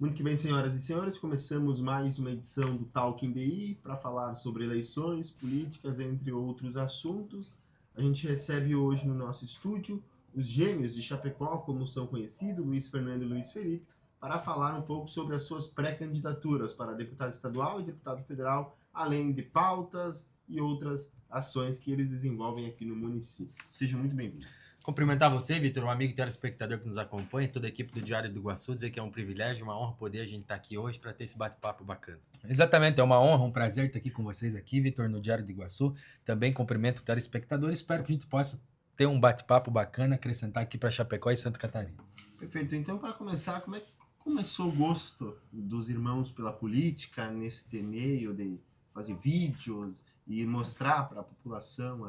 Muito que bem, senhoras e senhores, começamos mais uma edição do Talking DI para falar sobre eleições, políticas, entre outros assuntos. A gente recebe hoje no nosso estúdio os gêmeos de Chapecó, como são conhecidos, Luiz Fernando e Luiz Felipe, para falar um pouco sobre as suas pré-candidaturas para deputado estadual e deputado federal, além de pautas e outras ações que eles desenvolvem aqui no município. Sejam muito bem-vindos. Cumprimentar você, Vitor, um amigo e telespectador que nos acompanha, toda a equipe do Diário do Iguaçu, dizer que é um privilégio, uma honra poder a gente estar aqui hoje para ter esse bate-papo bacana. Exatamente, é uma honra, um prazer estar aqui com vocês aqui, Vitor, no Diário do Iguaçu. Também cumprimento o telespectador, espero que a gente possa ter um bate-papo bacana, acrescentar aqui para Chapecó e Santa Catarina. Perfeito, então para começar, como é que começou o gosto dos irmãos pela política neste meio de fazer vídeos e mostrar para a população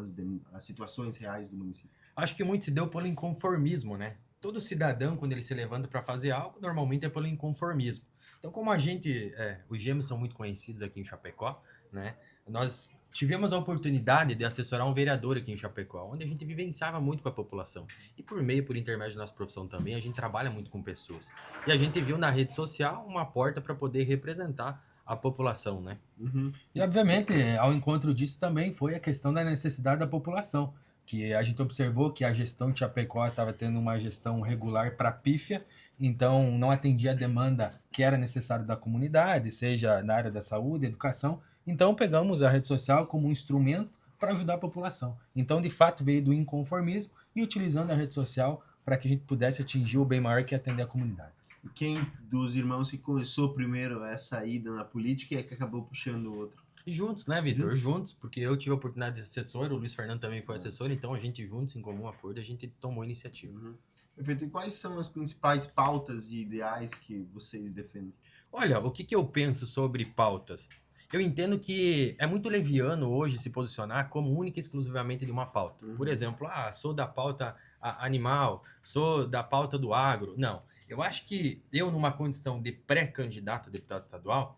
as situações reais do município? Acho que muito se deu pelo inconformismo, né? Todo cidadão, quando ele se levanta para fazer algo, normalmente é pelo inconformismo. Então, como os gêmeos são muito conhecidos aqui em Chapecó, né? Nós tivemos a oportunidade de assessorar um vereador aqui em Chapecó, onde a gente vivenciava muito com a população. E por intermédio da nossa profissão também, a gente trabalha muito com pessoas. E a gente viu na rede social uma porta para poder representar a população, né? E, obviamente, ao encontro disso também foi a questão da necessidade da população, que a gente observou que a gestão de Chapecó estava tendo uma gestão regular para pífia, então não atendia a demanda que era necessária da comunidade, seja na área da saúde, educação. Então pegamos a rede social como um instrumento para ajudar a população. Então, de fato, veio do inconformismo e utilizando a rede social para que a gente pudesse atingir o bem maior que é atender a comunidade. E quem dos irmãos que começou primeiro essa ida na política é que acabou puxando o outro? E juntos, né, Vitor? Juntos, porque eu tive a oportunidade de ser assessor, o Luiz Fernando também foi assessor, então a gente juntos, em comum acordo, a gente tomou a iniciativa. Perfeito. E quais são as principais pautas e ideais que vocês defendem? Olha, o que eu penso sobre pautas? Eu entendo que é muito leviano hoje se posicionar como única e exclusivamente de uma pauta. Por exemplo, sou da pauta animal, sou da pauta do agro. Não, eu acho que eu, numa condição de pré-candidato a deputado estadual,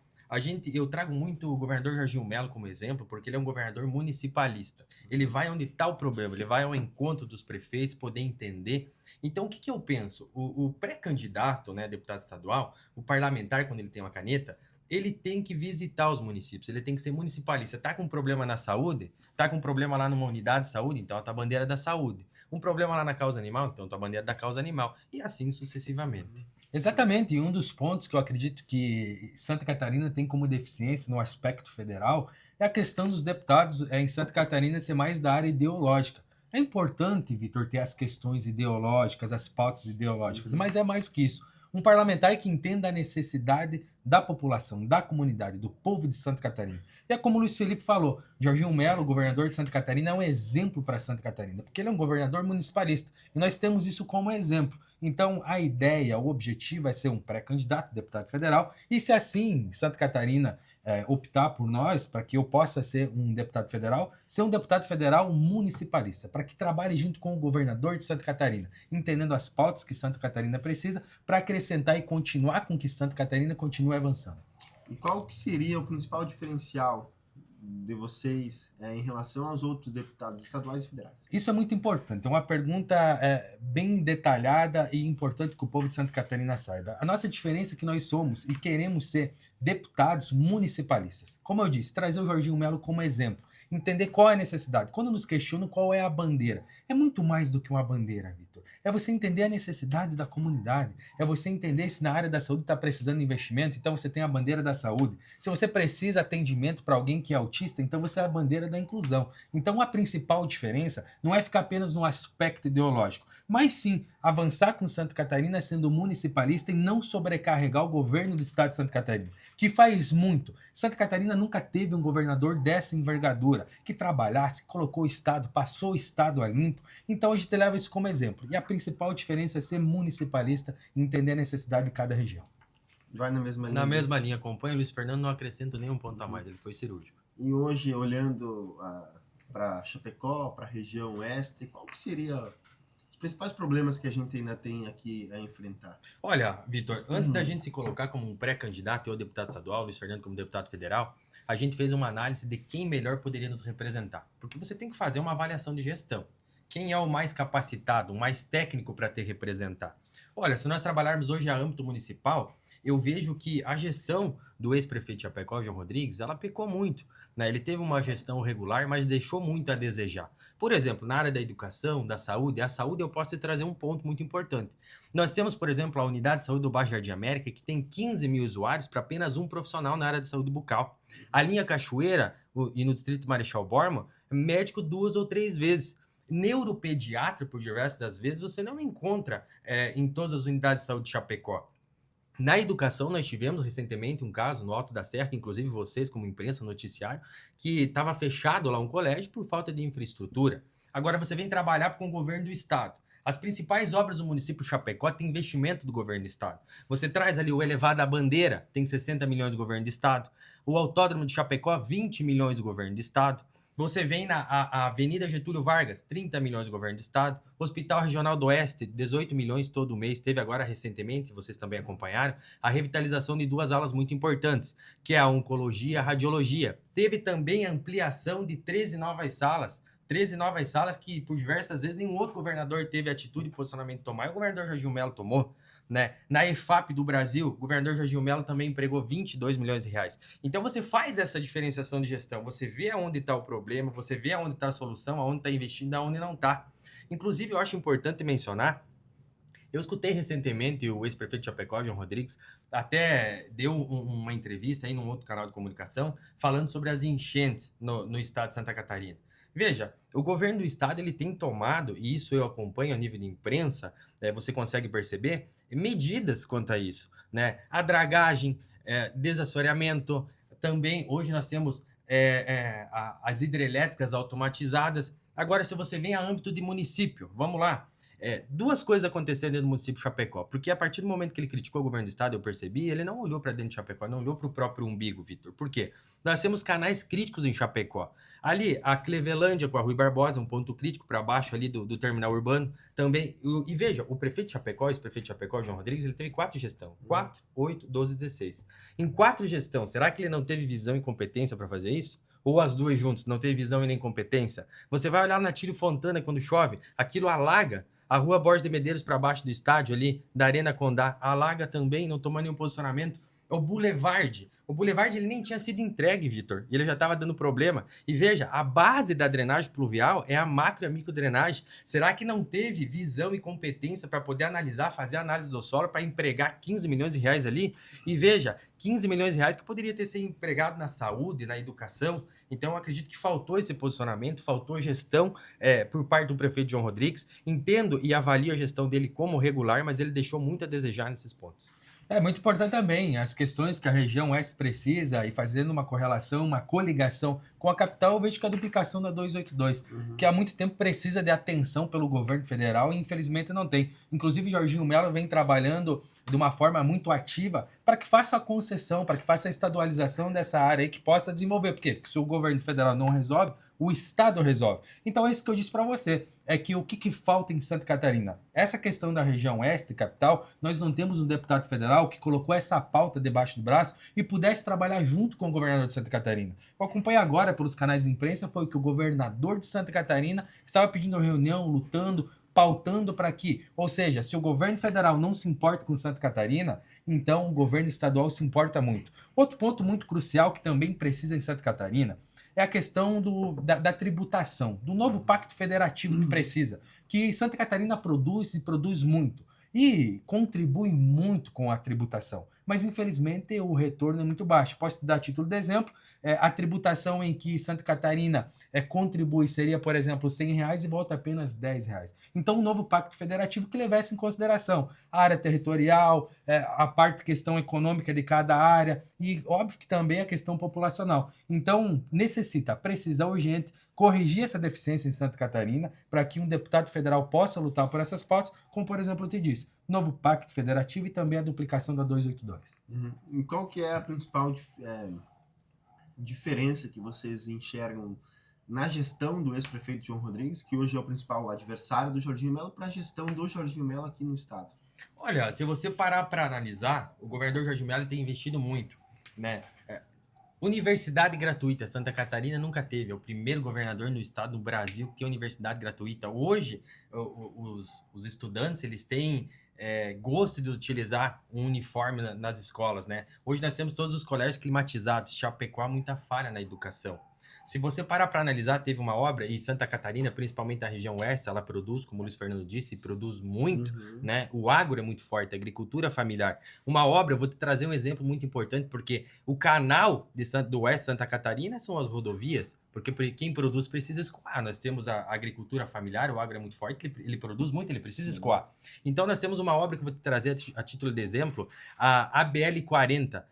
eu trago muito o governador Jorginho Melo como exemplo, porque ele é um governador municipalista. Ele vai onde está o problema, ele vai ao encontro dos prefeitos, poder entender. Então, o que eu penso? O pré-candidato, né, deputado estadual, o parlamentar, quando ele tem uma caneta, ele tem que visitar os municípios, ele tem que ser municipalista. Tá com um problema na saúde? Tá com um problema lá numa unidade de saúde? Então, a tua bandeira é da saúde. Um problema lá na causa animal? Então, a tua bandeira é da causa animal. E assim sucessivamente. Exatamente, e um dos pontos que eu acredito que Santa Catarina tem como deficiência no aspecto federal é a questão dos deputados em Santa Catarina ser mais da área ideológica. É importante, Vitor, ter as questões ideológicas, as pautas ideológicas, mas é mais que isso. Um parlamentar que entenda a necessidade da população, da comunidade, do povo de Santa Catarina. E é como o Luiz Felipe falou, Jorginho Melo, governador de Santa Catarina, é um exemplo para Santa Catarina, porque ele é um governador municipalista. E nós temos isso como exemplo. Então, a ideia, o objetivo é ser um pré-candidato a deputado federal, e se assim Santa Catarina optar por nós, para que eu possa ser um deputado federal municipalista, para que trabalhe junto com o governador de Santa Catarina, entendendo as pautas que Santa Catarina precisa, para acrescentar e continuar com que Santa Catarina continue avançando. E qual que seria o principal diferencial de vocês em relação aos outros deputados estaduais e federais? Isso é muito importante, é uma pergunta bem detalhada e importante que o povo de Santa Catarina saiba. A nossa diferença é que nós somos e queremos ser deputados municipalistas. Como eu disse, trazer o Jorginho Melo como exemplo, entender qual é a necessidade. Quando nos questionam qual é a bandeira, é muito mais do que uma bandeira, Vitor. É você entender a necessidade da comunidade, é você entender se na área da saúde está precisando de investimento, então você tem a bandeira da saúde. Se você precisa atendimento para alguém que é autista, então você é a bandeira da inclusão. Então a principal diferença não é ficar apenas no aspecto ideológico, mas sim avançar com Santa Catarina sendo municipalista e não sobrecarregar o governo do estado de Santa Catarina, que faz muito. Santa Catarina nunca teve um governador dessa envergadura, que trabalhasse, colocou o estado, passou o estado a limpo. Então a gente leva isso como exemplo. E a principal diferença é ser municipalista e entender a necessidade de cada região. Vai na mesma linha? Na mesma linha, acompanha o Luiz Fernando, não acrescento nenhum ponto a mais, ele foi cirúrgico. E hoje, olhando para Chapecó, para a região oeste, qual que seria os principais problemas que a gente ainda tem aqui a enfrentar? Olha, Vitor, antes da gente se colocar como um pré-candidato, eu deputado estadual, Luiz Fernando como deputado federal, a gente fez uma análise de quem melhor poderia nos representar. Porque você tem que fazer uma avaliação de gestão. Quem é o mais capacitado, o mais técnico para te representar? Olha, se nós trabalharmos hoje a âmbito municipal, eu vejo que a gestão do ex-prefeito de Chapecó, João Rodrigues, ela pecou muito, né? Ele teve uma gestão regular, mas deixou muito a desejar. Por exemplo, na área da educação, da saúde, a saúde eu posso te trazer um ponto muito importante. Nós temos, por exemplo, a unidade de saúde do Baixo Jardim América, que tem 15 mil usuários para apenas um profissional na área de saúde bucal. A linha Cachoeira, e no distrito Marechal Bormann, médico 2 ou 3 vezes. Neuropediatra, por diversas das vezes, você não encontra em todas as unidades de saúde de Chapecó. Na educação, nós tivemos recentemente um caso no Alto da Serra, que inclusive vocês, como imprensa, noticiário, que estava fechado lá um colégio por falta de infraestrutura. Agora você vem trabalhar com o governo do estado. As principais obras do município de Chapecó têm investimento do governo do estado. Você traz ali o elevado à Bandeira, tem 60 milhões do governo do estado. O autódromo de Chapecó, 20 milhões do governo do estado. Você vem na Avenida Getúlio Vargas, 30 milhões do governo do estado. Hospital Regional do Oeste, 18 milhões todo mês. Teve agora recentemente, vocês também acompanharam, a revitalização de 2 alas muito importantes, que é a oncologia e a radiologia. Teve também a ampliação de 13 novas salas. 13 novas salas que, por diversas vezes, nenhum outro governador teve atitude e posicionamento de tomar. E o governador Jorginho Melo tomou. Né? Na EFAP do Brasil, o governador Jorginho Melo também empregou 22 milhões de reais. Então você faz essa diferenciação de gestão, você vê aonde está o problema, você vê aonde está a solução, aonde está investindo, aonde não está. Inclusive, eu acho importante mencionar, eu escutei recentemente o ex-prefeito de Chapecó, João Rodrigues, até deu uma entrevista aí num outro canal de comunicação, falando sobre as enchentes no estado de Santa Catarina. Veja, o governo do estado ele tem tomado, e isso eu acompanho a nível de imprensa, você consegue perceber, medidas quanto a isso, né? A dragagem, desassoreamento, também hoje nós temos as hidrelétricas automatizadas. Agora, se você vem a âmbito de município, vamos lá. 2 coisas aconteceram dentro do município de Chapecó, porque a partir do momento que ele criticou o governo do estado, eu percebi, ele não olhou para dentro de Chapecó, não olhou para o próprio umbigo, Vitor. Por quê? Nós temos canais críticos em Chapecó. Ali, a Clevelândia com a Rui Barbosa, um ponto crítico para baixo ali do terminal urbano, também. E veja, o prefeito de Chapecó, ex-prefeito de Chapecó, João Rodrigues, ele teve 4 gestão. 4, 8, 12, 16. Em 4 gestão, será que ele não teve visão e competência para fazer isso? Ou as duas juntas, não teve visão e nem competência? Você vai olhar na Tílio Fontana quando chove, aquilo alaga. A rua Borges de Medeiros para baixo do estádio ali, da Arena Condá, alaga também, não tomando nenhum posicionamento. O Boulevard ele nem tinha sido entregue, Vitor, e ele já estava dando problema. E veja, a base da drenagem pluvial é a macro e a microdrenagem. Será que não teve visão e competência para poder analisar, fazer a análise do solo para empregar 15 milhões de reais ali? E veja, 15 milhões de reais que poderia ter sido empregado na saúde, na educação. Então, eu acredito que faltou esse posicionamento, faltou gestão por parte do prefeito João Rodrigues. Entendo e avalio a gestão dele como regular, mas ele deixou muito a desejar nesses pontos. É muito importante também as questões que a região oeste precisa e fazendo uma correlação, uma coligação com a capital, eu vejo que a duplicação da 282, que há muito tempo precisa de atenção pelo governo federal e infelizmente não tem. Inclusive, Jorginho Melo vem trabalhando de uma forma muito ativa para que faça a concessão, para que faça a estadualização dessa área e que possa desenvolver. Por quê? Porque se o governo federal não resolve, o Estado resolve. Então é isso que eu disse para você, é que o que falta em Santa Catarina? Essa questão da região oeste, capital, nós não temos um deputado federal que colocou essa pauta debaixo do braço e pudesse trabalhar junto com o governador de Santa Catarina. Eu acompanho agora pelos canais de imprensa, foi que o governador de Santa Catarina estava pedindo reunião, lutando, pautando para que, ou seja, se o governo federal não se importa com Santa Catarina, então o governo estadual se importa muito. Outro ponto muito crucial que também precisa em Santa Catarina é a questão da tributação, do novo pacto federativo que precisa, que Santa Catarina produz e produz muito, e contribui muito com a tributação. Mas, infelizmente, o retorno é muito baixo. Posso te dar a título de exemplo, a tributação em que Santa Catarina contribui seria, por exemplo, R$100 e volta apenas R$10. Então, um novo pacto federativo que levasse em consideração a área territorial, a parte questão econômica de cada área e, óbvio, que também a questão populacional. Então, precisa urgente corrigir essa deficiência em Santa Catarina para que um deputado federal possa lutar por essas pautas, como, por exemplo, eu te disse, novo pacto federativo e também a duplicação da 282. E qual que é a principal diferença que vocês enxergam na gestão do ex-prefeito João Rodrigues, que hoje é o principal adversário do Jorginho Melo, para a gestão do Jorginho Melo aqui no estado? Olha, se você parar para analisar, o governador Jorginho Melo tem investido muito, né? Universidade gratuita, Santa Catarina nunca teve. É o primeiro governador no estado, no Brasil, que tem universidade gratuita. Hoje, os estudantes, eles têm gosto de utilizar um uniforme nas escolas, né? Hoje nós temos todos os colégios climatizados. Chapecó há muita falha na educação. Se você parar para analisar, teve uma obra, e Santa Catarina, principalmente na região oeste, ela produz, como o Luiz Fernando disse, produz muito, né? O agro é muito forte, a agricultura familiar. Uma obra, eu vou te trazer um exemplo muito importante, porque o canal do oeste de Santa Catarina são as rodovias, porque quem produz precisa escoar. Nós temos a agricultura familiar, o agro é muito forte, ele produz muito, ele precisa escoar. Então, nós temos uma obra que eu vou te trazer a título de exemplo, a ABL 40.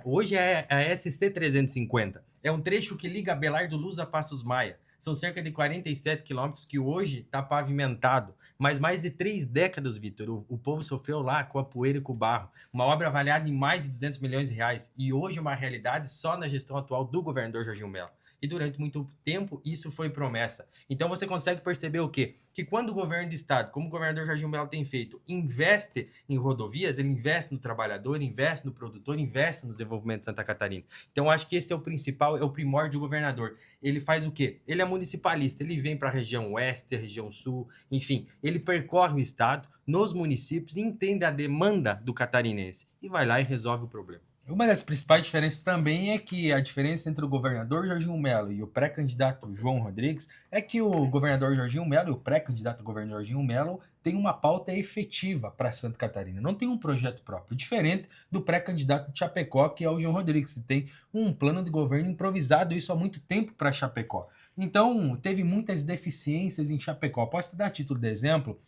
Hoje é a SC 350. É um trecho que liga Belardo Luz a Passos Maia. São cerca de 47 quilômetros que hoje está pavimentado. Mas mais de 3 décadas, Vitor, o povo sofreu lá com a poeira e com o barro. Uma obra avaliada em mais de 200 milhões de reais. E hoje é uma realidade só na gestão atual do governador Jorginho Melo. E durante muito tempo isso foi promessa. Então você consegue perceber o quê? Que quando o governo de estado, como o governador Jorginho Melo tem feito, investe em rodovias, ele investe no trabalhador, investe no produtor, investe no desenvolvimento de Santa Catarina. Então acho que esse é o principal, é o primórdio do governador. Ele faz o quê? Ele é municipalista, ele vem para a região oeste, a região sul, enfim, ele percorre o estado, nos municípios, entende a demanda do catarinense e vai lá e resolve o problema. Uma das principais diferenças também é que a diferença entre o governador Jorginho Melo e o pré-candidato João Rodrigues é que o governador Jorginho Melo e o pré-candidato governador Jorginho Melo têm uma pauta efetiva para Santa Catarina, não tem um projeto próprio, diferente do pré-candidato de Chapecó, que é o João Rodrigues, que tem um plano de governo improvisado, isso há muito tempo para Chapecó. Então, teve muitas deficiências em Chapecó. Posso te dar título de exemplo?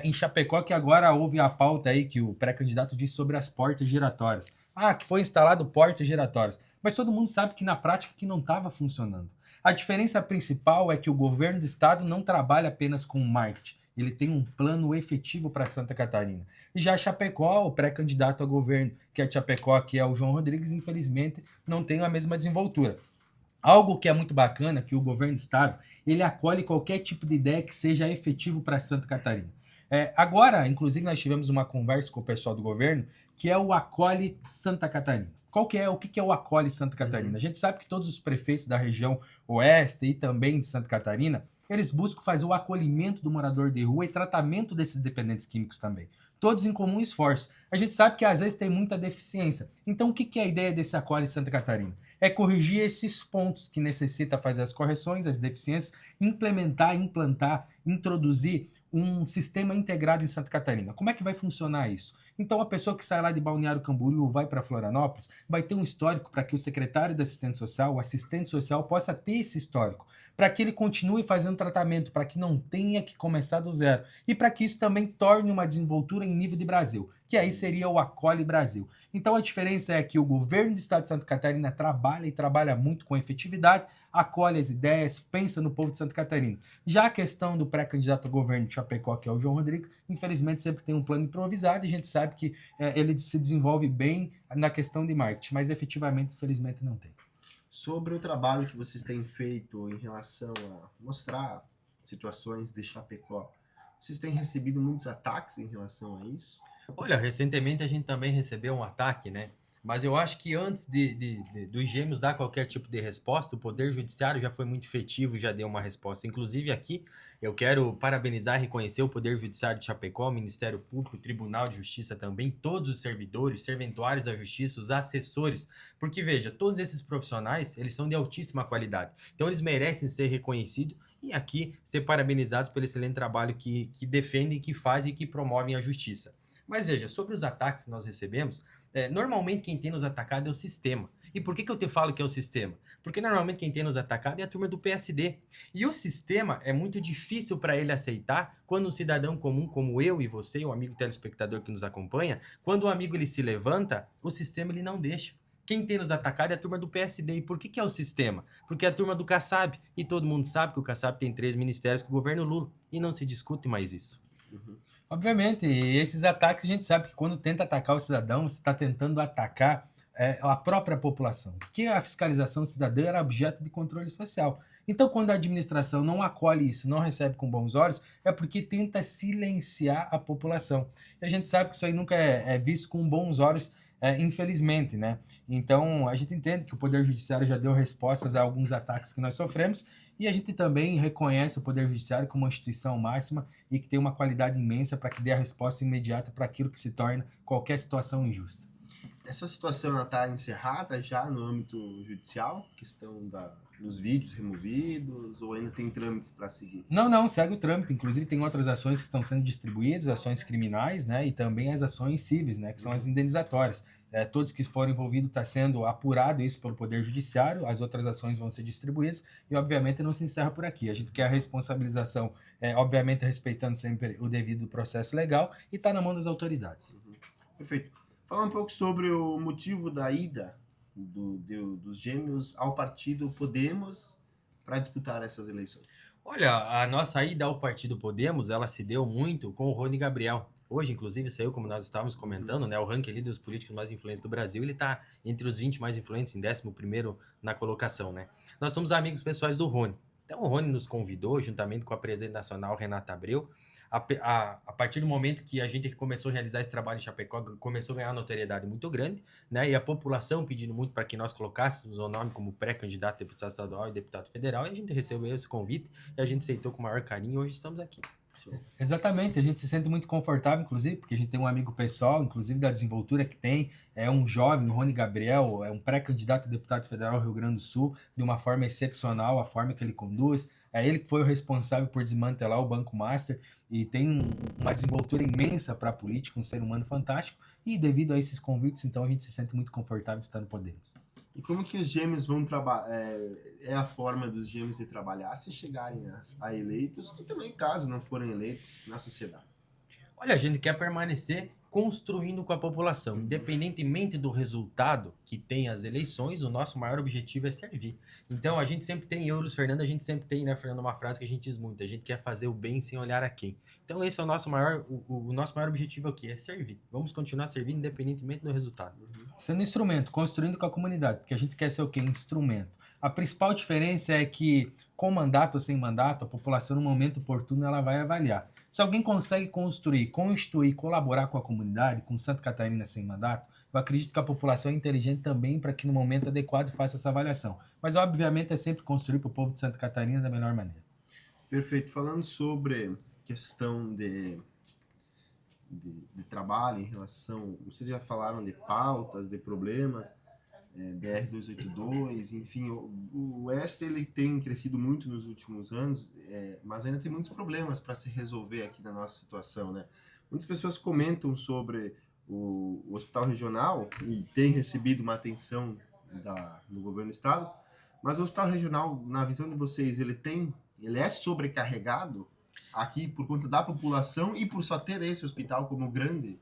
Em Chapecó, que agora houve a pauta aí que o pré-candidato disse sobre as portas giratórias. Que foi instalado portas giratórias. Mas todo mundo sabe que na prática que não estava funcionando. A diferença principal é que o governo do estado não trabalha apenas com marketing. Ele tem um plano efetivo para Santa Catarina. E já Chapecó, o pré-candidato a governo, que é Chapecó, que é o João Rodrigues, infelizmente não tem a mesma desenvoltura. Algo que é muito bacana, que o governo do estado, ele acolhe qualquer tipo de ideia que seja efetivo para Santa Catarina. Agora, inclusive, nós tivemos uma conversa com o pessoal do governo, que é o Acolhe Santa Catarina. O que é o Acolhe Santa Catarina? A gente sabe que todos os prefeitos da região oeste e também de Santa Catarina, eles buscam fazer o acolhimento do morador de rua e tratamento desses dependentes químicos também. Todos em comum esforço. A gente sabe que às vezes tem muita deficiência. Então, o que é a ideia desse Acolhe Santa Catarina? É corrigir esses pontos que necessita fazer as correções, as deficiências, implementar, implantar, introduzir um sistema integrado em Santa Catarina. Como é que vai funcionar isso? Então, a pessoa que sai lá de Balneário Camboriú vai para Florianópolis, vai ter um histórico para que o secretário de assistente social, o assistente social, possa ter esse histórico, para que ele continue fazendo tratamento, para que não tenha que começar do zero, e para que isso também torne uma desenvoltura em nível de Brasil, que aí seria o Acolhe Brasil. Então, a diferença é que o governo do estado de Santa Catarina trabalha e trabalha muito com efetividade, acolhe as ideias, pensa no povo de Santa Catarina. Já a questão do pré-candidato ao governo de Chapecó, que é o João Rodrigues, infelizmente sempre tem um plano improvisado e a gente sabe que ele se desenvolve bem na questão de marketing, mas efetivamente, infelizmente, não tem. Sobre o trabalho que vocês têm feito em relação a mostrar situações de Chapecó, vocês têm recebido muitos ataques em relação a isso? Olha, recentemente a gente também recebeu um ataque, né? Mas eu acho que antes dos gêmeos dar qualquer tipo de resposta, o Poder Judiciário já foi muito efetivo e já deu uma resposta. Inclusive aqui, eu quero parabenizar e reconhecer o Poder Judiciário de Chapecó, o Ministério Público, o Tribunal de Justiça também, todos os servidores, serventuários da Justiça, os assessores. Porque, veja, todos esses profissionais, eles são de altíssima qualidade. Então, eles merecem ser reconhecidos e aqui ser parabenizados pelo excelente trabalho que defendem, que fazem e que promovem a justiça. Mas veja, sobre os ataques que nós recebemos, normalmente quem tem nos atacado é o sistema. E por que eu te falo que é o sistema? Porque normalmente quem tem nos atacado é a turma do PSD. E o sistema é muito difícil para ele aceitar quando um cidadão comum como eu e você, o amigo telespectador que nos acompanha, quando o amigo ele se levanta, o sistema ele não deixa. Quem tem nos atacado é a turma do PSD. E por que é o sistema? Porque é a turma do Kassab. E todo mundo sabe que o Kassab tem 3 ministérios com o governo Lula. E não se discute mais isso. Uhum. Obviamente, esses ataques a gente sabe que quando tenta atacar o cidadão, você está tentando atacar a própria população. Porque a fiscalização cidadã era objeto de controle social. Então, quando a administração não acolhe isso, não recebe com bons olhos, é porque tenta silenciar a população. E a gente sabe que isso aí nunca é visto com bons olhos infelizmente, né? Então, a gente entende que o Poder Judiciário já deu respostas a alguns ataques que nós sofremos e a gente também reconhece o Poder Judiciário como uma instituição máxima e que tem uma qualidade imensa para que dê a resposta imediata para aquilo que se torna qualquer situação injusta. Essa situação está encerrada já no âmbito judicial? Questão dos vídeos removidos ou ainda tem trâmites para seguir? Não, segue o trâmite. Inclusive, tem outras ações que estão sendo distribuídas, ações criminais, né? E também as ações cíveis, né? Que são as indenizatórias. Todos que foram envolvidos está sendo apurado isso pelo Poder Judiciário, as outras ações vão ser distribuídas e, obviamente, não se encerra por aqui. A gente quer a responsabilização, obviamente, respeitando sempre o devido processo legal e está na mão das autoridades. Perfeito. Fala um pouco sobre o motivo da ida dos gêmeos ao partido Podemos para disputar essas eleições. Olha, a nossa ida ao partido Podemos, ela se deu muito com o Rony Gabriel. Hoje, inclusive, saiu, como nós estávamos comentando, né, o ranking ali dos políticos mais influentes do Brasil, ele está entre os 20 mais influentes, em 11º na colocação, né? Nós somos amigos pessoais do Rony. Então, o Rony nos convidou, juntamente com a presidente nacional, Renata Abreu, a partir do momento que a gente começou a realizar esse trabalho em Chapecó, começou a ganhar uma notoriedade muito grande, né? E a população pedindo muito para que nós colocássemos o nome como pré-candidato a deputado estadual e deputado federal, e a gente recebeu esse convite e a gente aceitou com o maior carinho e hoje estamos aqui. Exatamente, a gente se sente muito confortável, inclusive, porque a gente tem um amigo pessoal, inclusive da desenvoltura que tem, é um jovem, o Rony Gabriel, é um pré-candidato a deputado federal do Rio Grande do Sul, de uma forma excepcional, a forma que ele conduz, é ele que foi o responsável por desmantelar o Banco Master e tem uma desenvoltura imensa para a política, um ser humano fantástico, e devido a esses convites, então a gente se sente muito confortável de estar no Podemos. E como que os gêmeos vão trabalhar? É a forma dos gêmeos de trabalhar se chegarem a eleitos e também caso não forem eleitos na sociedade? Olha, a gente quer permanecer construindo com a população. Independentemente do resultado que tem as eleições, o nosso maior objetivo é servir. Então, a gente sempre tem, eu e o Luiz Fernando, a gente sempre tem, né, Fernando, uma frase que a gente diz muito, a gente quer fazer o bem sem olhar a quem. Então, esse é o nosso maior, o nosso maior objetivo aqui, é servir. Vamos continuar servindo independentemente do resultado. Sendo instrumento, construindo com a comunidade, porque a gente quer ser o quê? Instrumento. A principal diferença é que, com mandato ou sem mandato, a população, no momento oportuno, ela vai avaliar. Se alguém consegue construir, constituir, colaborar com a comunidade, com Santa Catarina sem mandato, eu acredito que a população é inteligente também para que no momento adequado faça essa avaliação. Mas, obviamente, é sempre construir para o povo de Santa Catarina da melhor maneira. Perfeito. Falando sobre questão de trabalho em relação, vocês já falaram de pautas, de problemas, BR-282, enfim, o Oeste ele tem crescido muito nos últimos anos, mas ainda tem muitos problemas para se resolver aqui na nossa situação, né? Muitas pessoas comentam sobre o hospital regional e tem recebido uma atenção do governo do estado, mas o hospital regional, na visão de vocês, ele é sobrecarregado aqui por conta da população e por só ter esse hospital como grande?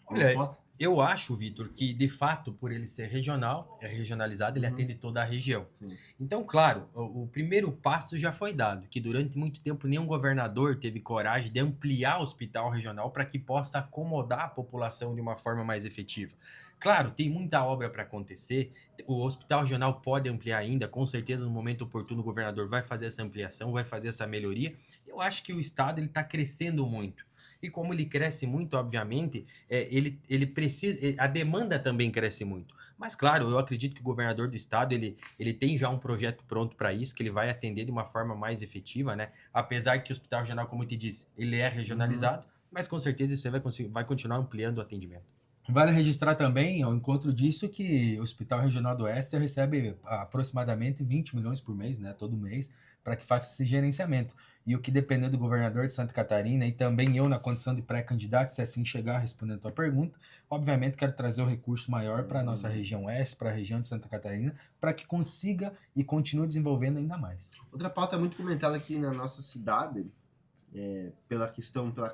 Olha, eu acho, Vitor, que de fato, por ele ser regional, regionalizado, ele atende toda a região. Sim. Então, claro, o primeiro passo já foi dado, que durante muito tempo nenhum governador teve coragem de ampliar o hospital regional para que possa acomodar a população de uma forma mais efetiva. Claro, tem muita obra para acontecer, o hospital regional pode ampliar ainda, com certeza no momento oportuno o governador vai fazer essa ampliação, vai fazer essa melhoria. Eu acho que o estado ele está crescendo muito. E como ele cresce muito, obviamente, ele precisa, a demanda também cresce muito. Mas, claro, eu acredito que o governador do estado, ele tem já um projeto pronto para isso, que ele vai atender de uma forma mais efetiva, né? Apesar que o Hospital Regional, como eu te disse, ele é regionalizado, mas com certeza isso aí vai continuar ampliando o atendimento. Vale registrar também, ao encontro disso, que o Hospital Regional do Oeste recebe aproximadamente 20 milhões por mês, né, todo mês, para que faça esse gerenciamento. E o que depender do governador de Santa Catarina, e também eu na condição de pré-candidato, se assim chegar respondendo a tua pergunta, obviamente quero trazer o recurso maior para a nossa região Oeste, para a região de Santa Catarina, para que consiga e continue desenvolvendo ainda mais. Outra pauta muito comentada aqui na nossa cidade, pela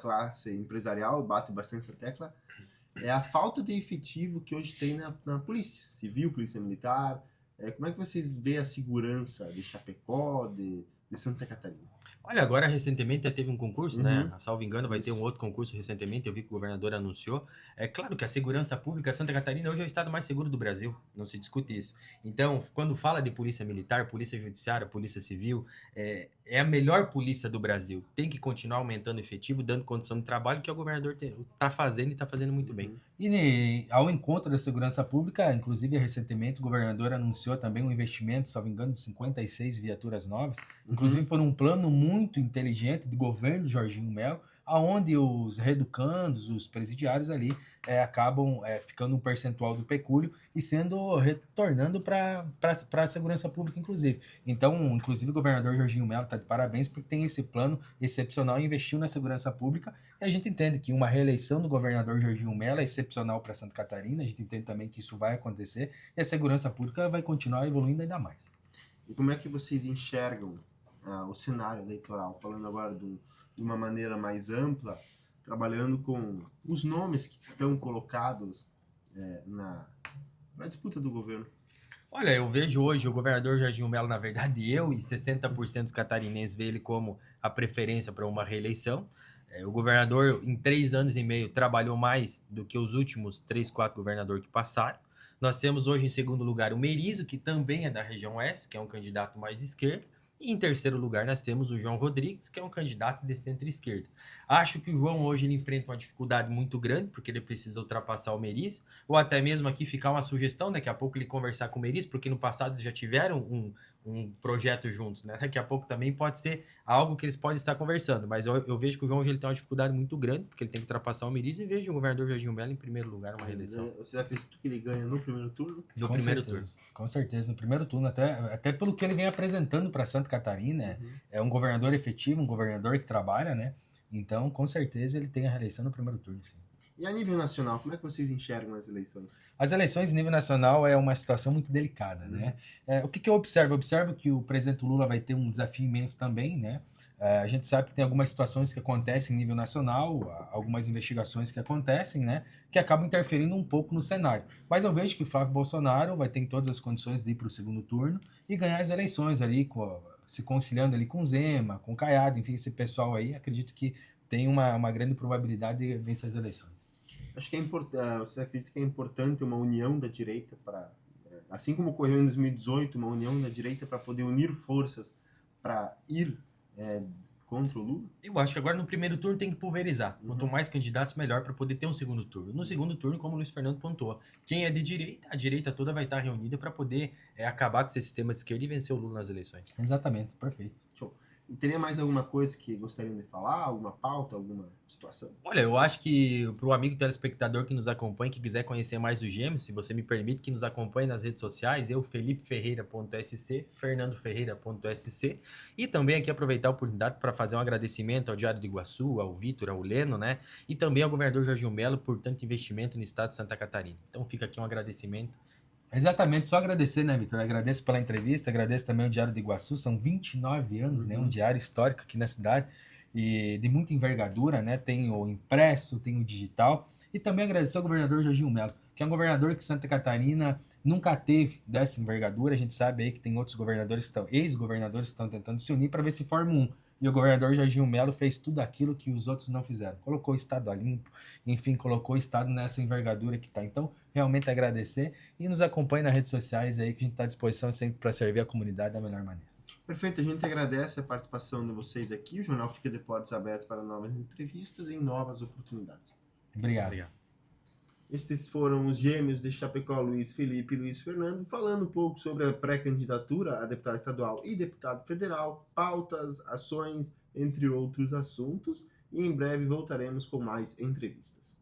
classe empresarial, bate bastante essa tecla, é a falta de efetivo que hoje tem na polícia civil, polícia militar. Como é que vocês veem a segurança de Chapecó, de Santa Catarina? Olha, agora recentemente teve um concurso, né? Uhum. Salvo engano, vai ter Isso. um outro concurso recentemente. Eu vi que o governador anunciou. É claro que a segurança pública, Santa Catarina hoje é o estado mais seguro do Brasil. Não se discute isso. Então, quando fala de polícia militar, polícia judiciária, polícia civil, é a melhor polícia do Brasil. Tem que continuar aumentando o efetivo, dando condição de trabalho, que o governador está fazendo e está fazendo muito bem. Uhum. E ao encontro da segurança pública, inclusive recentemente o governador anunciou também um investimento, salvo engano, de 56 viaturas novas, inclusive por um plano muito inteligente do governo Jorginho Melo, aonde os reeducandos, os presidiários ali acabam ficando um percentual do pecúlio e sendo retornando para a segurança pública, inclusive. Então, inclusive, o governador Jorginho Melo está de parabéns porque tem esse plano excepcional e investiu na segurança pública. E a gente entende que uma reeleição do governador Jorginho Melo é excepcional para Santa Catarina, a gente entende também que isso vai acontecer e a segurança pública vai continuar evoluindo ainda mais. E como é que vocês enxergam o cenário eleitoral? Falando agora de uma maneira mais ampla, trabalhando com os nomes que estão colocados na disputa do governo. Olha, eu vejo hoje o governador Jorginho Melo, na verdade, eu e 60% dos catarinenses vê ele como a preferência para uma reeleição. O governador, em 3 anos e meio, trabalhou mais do que os últimos 3, 4 governadores que passaram. Nós temos hoje, em segundo lugar, o Merizo, que também é da região oeste, que é um candidato mais de esquerda. E em terceiro lugar, nós temos o João Rodrigues, que é um candidato de centro-esquerda. Acho que o João hoje ele enfrenta uma dificuldade muito grande, porque ele precisa ultrapassar o Merizo, ou até mesmo aqui ficar uma sugestão, daqui a pouco ele conversar com o Merizo, porque no passado eles já tiveram um projeto juntos, né? Daqui a pouco também pode ser algo que eles podem estar conversando, mas eu vejo que o João hoje ele tem uma dificuldade muito grande, porque ele tem que ultrapassar o Merizo, e vejo o governador Jorginho Melo em primeiro lugar, uma reeleição. Você acredita que ele ganha no primeiro turno? No Com primeiro certeza, turno. Com certeza, no primeiro turno, até pelo que ele vem apresentando para Santa Catarina, é um governador efetivo, um governador que trabalha, né? Então, com certeza, ele tem a reeleição no primeiro turno, sim. E a nível nacional, como é que vocês enxergam as eleições? As eleições em nível nacional é uma situação muito delicada, né? O que eu observo? Eu observo que o presidente Lula vai ter um desafio imenso também, né? A gente sabe que tem algumas situações que acontecem em nível nacional, algumas investigações que acontecem, né? Que acabam interferindo um pouco no cenário. Mas eu vejo que o Flávio Bolsonaro vai ter todas as condições de ir para o segundo turno e ganhar as eleições ali, se conciliando ali com Zema, com Caiado, enfim, esse pessoal aí, acredito que tem uma grande probabilidade de vencer as eleições. Acho que você acredita que é importante uma união da direita assim como ocorreu em 2018, uma união da direita para poder unir forças para ir contra o Lula? Eu acho que agora no primeiro turno tem que pulverizar. Quanto mais candidatos, melhor para poder ter um segundo turno. No segundo turno, como o Luiz Fernando pontuou, quem é de direita, a direita toda vai estar reunida para poder acabar com esse sistema de esquerda e vencer o Lula nas eleições. Exatamente, perfeito. Show. E teria mais alguma coisa que gostariam de falar? Alguma pauta, alguma situação? Olha, eu acho que para o amigo telespectador que nos acompanha, que quiser conhecer mais os Gêmeos, se você me permite, que nos acompanhe nas redes sociais, eu, felipeferreira.sc, fernandoferreira.sc, e também aqui aproveitar a oportunidade para fazer um agradecimento ao Diário do Iguaçu, ao Vitor, ao Leno, né? E também ao governador Jorginho Melo por tanto investimento no estado de Santa Catarina. Então fica aqui um agradecimento. Exatamente, só agradecer, né, Vitor? Agradeço pela entrevista, agradeço também ao Diário do Iguaçu, são 29 anos, né, um diário histórico aqui na cidade e de muita envergadura, né, tem o impresso, tem o digital, e também agradecer ao governador Jorginho Melo, que é um governador que Santa Catarina nunca teve dessa envergadura, a gente sabe aí que tem outros governadores, ex-governadores que estão tentando se unir para ver se forma um. E o governador Jorginho Melo fez tudo aquilo que os outros não fizeram. Colocou o Estado a limpo, enfim, colocou o Estado nessa envergadura que está. Então, realmente agradecer e nos acompanhe nas redes sociais aí, que a gente está à disposição sempre para servir a comunidade da melhor maneira. Perfeito, a gente agradece a participação de vocês aqui. O jornal fica de portas abertas para novas entrevistas e novas oportunidades. Obrigado. Estes foram os Gêmeos de Chapecó, Luiz Felipe e Luiz Fernando, falando um pouco sobre a pré-candidatura a deputado estadual e deputado federal, pautas, ações, entre outros assuntos. E em breve voltaremos com mais entrevistas.